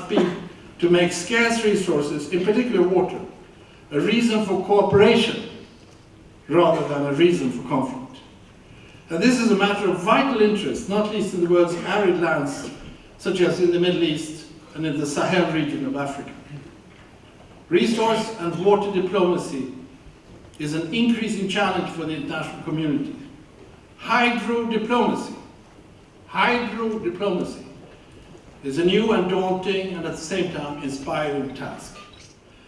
must be to make scarce resources, in particular water, a reason for cooperation rather than a reason for conflict. And this is a matter of vital interest, not least in the world's arid lands, such as in the Middle East and in the Sahel region of Africa. Resource and water diplomacy is an increasing challenge for the international community. Hydro-diplomacy is a new and daunting and at the same time inspiring task.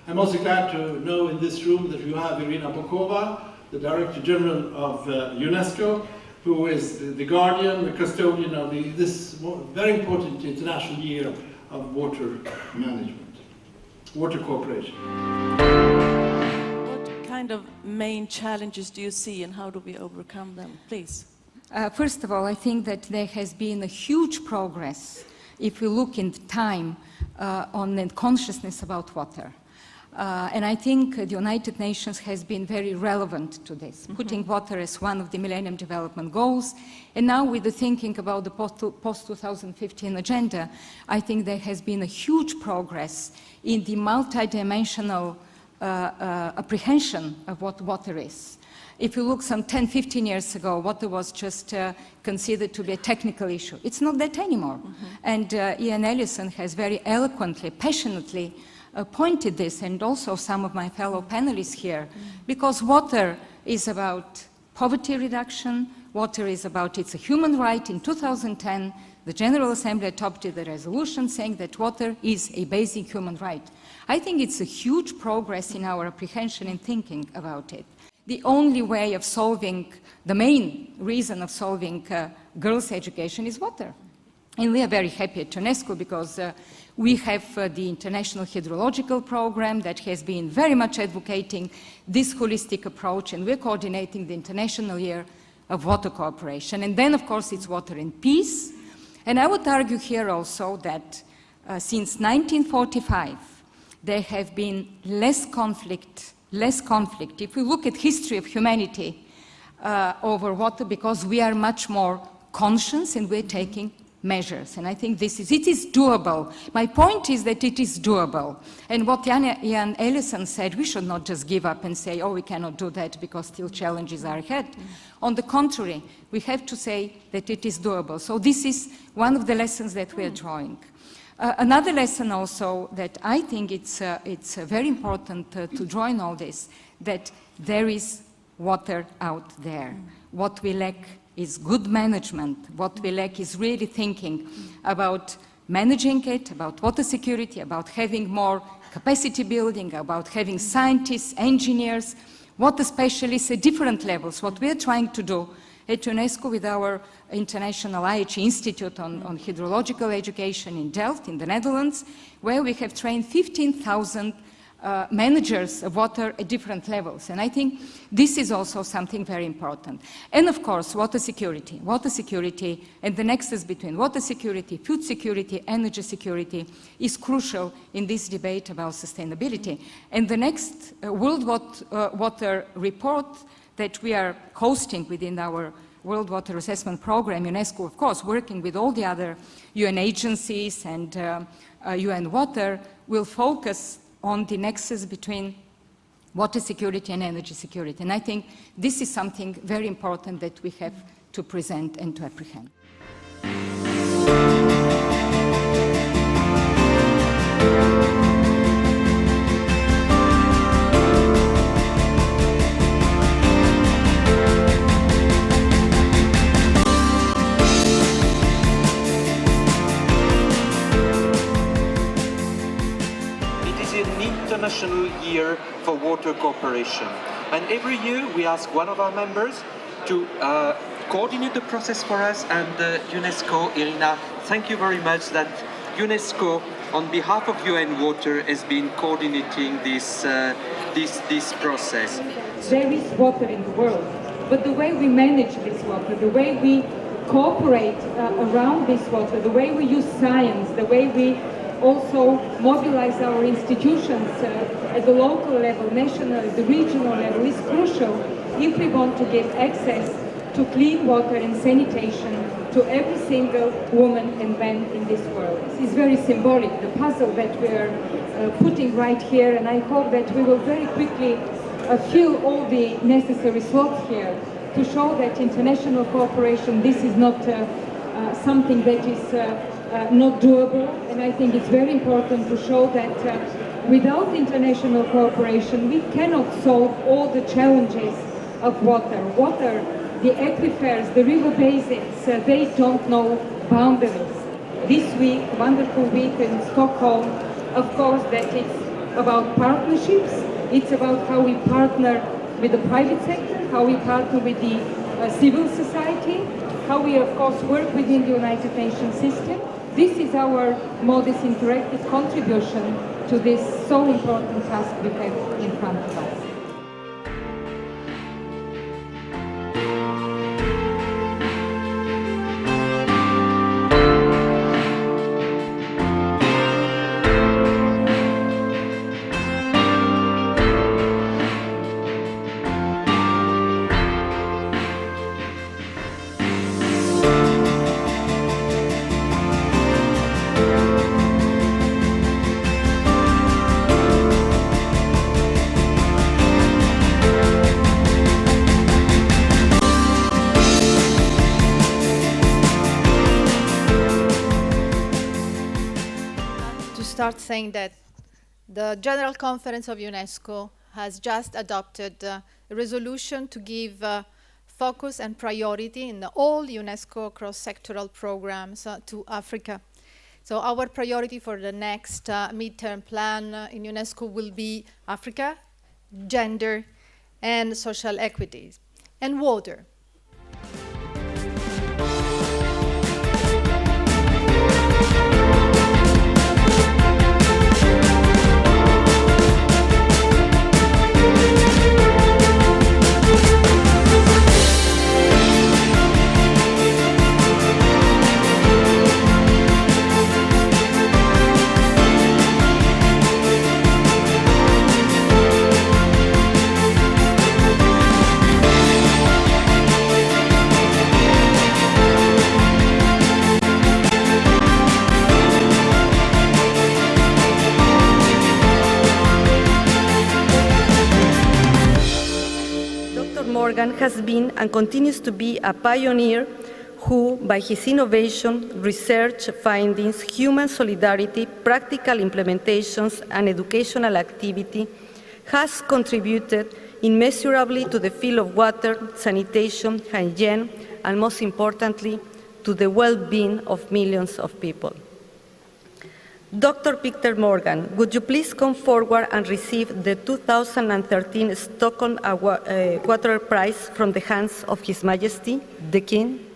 I'm also glad to know in this room that you have Irina Bokova, the Director General of UNESCO, who is the guardian, the custodian of this very important international year of water management, water cooperation. What kind of main challenges do you see and how do we overcome them? Please. First of all, I think that there has been a huge progress, if we look in time, on the consciousness about water. And I think the United Nations has been very relevant to this, putting water as one of the Millennium Development Goals. And now with the thinking about the post-2015 agenda, I think there has been a huge progress in the multidimensional apprehension of what water is. If you look some 10, 15 years ago, water was just considered to be a technical issue. It's not that anymore. And Ian Ellison has very eloquently, passionately pointed this, and also some of my fellow panelists here, because water is about poverty reduction, water is about, it's a human right. In 2010, the General Assembly adopted a resolution saying that water is a basic human right. I think it's a huge progress in our apprehension and thinking about it. The only way of solving, the main reason of solving girls' education is water. And we are very happy at UNESCO because we have the International Hydrological Program that has been very much advocating this holistic approach, and we're coordinating the International Year of Water Cooperation. And then, of course, it's water and peace. And I would argue here also that since 1945, there have been less conflict. If we look at history of humanity over water, because we are much more conscious and we're taking measures. And I think it is doable. My point is that it is doable. And what Ian Ellison said, we should not just give up and say, oh, we cannot do that because still challenges are ahead. On the contrary, we have to say that it is doable. So this is one of the lessons that we are drawing. Another lesson also that I think it's very important to draw in all this, that there is water out there. What we lack is good management. What we lack is really thinking about managing it, about water security, about having more capacity building, about having scientists, engineers, water specialists at different levels. What we're trying to do at UNESCO with our International IHP Institute on Hydrological Education in Delft, in the Netherlands, where we have trained 15,000 managers of water at different levels. And I think this is also something very important. And of course, water security and the nexus between water security, food security, energy security is crucial in this debate about sustainability. And the next World Water Report that we are hosting within our World Water Assessment Program, UNESCO, of course, working with all the other UN agencies and UN Water, will focus on the nexus between water security and energy security. And I think this is something very important that we have to present and to apprehend. International Year for Water Cooperation. And every year we ask one of our members to coordinate the process for us, and UNESCO, Irina, thank you very much that UNESCO, on behalf of UN Water, has been coordinating this process. There is water in the world, but the way we manage this water, the way we cooperate around this water, the way we use science, the way we also mobilize our institutions at the local level, national, at the regional level is crucial if we want to get access to clean water and sanitation to every single woman and man in this world. This is very symbolic, the puzzle that we are putting right here, and I hope that we will very quickly fill all the necessary slots here to show that international cooperation, this is not something that is not doable, and I think it's very important to show that without international cooperation we cannot solve all the challenges of water. Water, the aquifers, the river basins, they don't know boundaries. This week, wonderful week in Stockholm, of course that it's about partnerships, it's about how we partner with the private sector, how we partner with the civil society, how we of course work within the United Nations system. This is our modest interactive contribution to this so important task we have in front of us. Start saying that the General Conference of UNESCO has just adopted a resolution to give focus and priority in all UNESCO cross-sectoral programs to Africa. So our priority for the next midterm plan in UNESCO will be Africa, gender, and social equities, and water. Morgan has been and continues to be a pioneer who, by his innovation, research findings, human solidarity, practical implementations, and educational activity, has contributed immeasurably to the field of water, sanitation, hygiene, and most importantly, to the well-being of millions of people. Dr. Peter Morgan, would you please come forward and receive the 2013 Stockholm Water Prize from the hands of His Majesty, the King?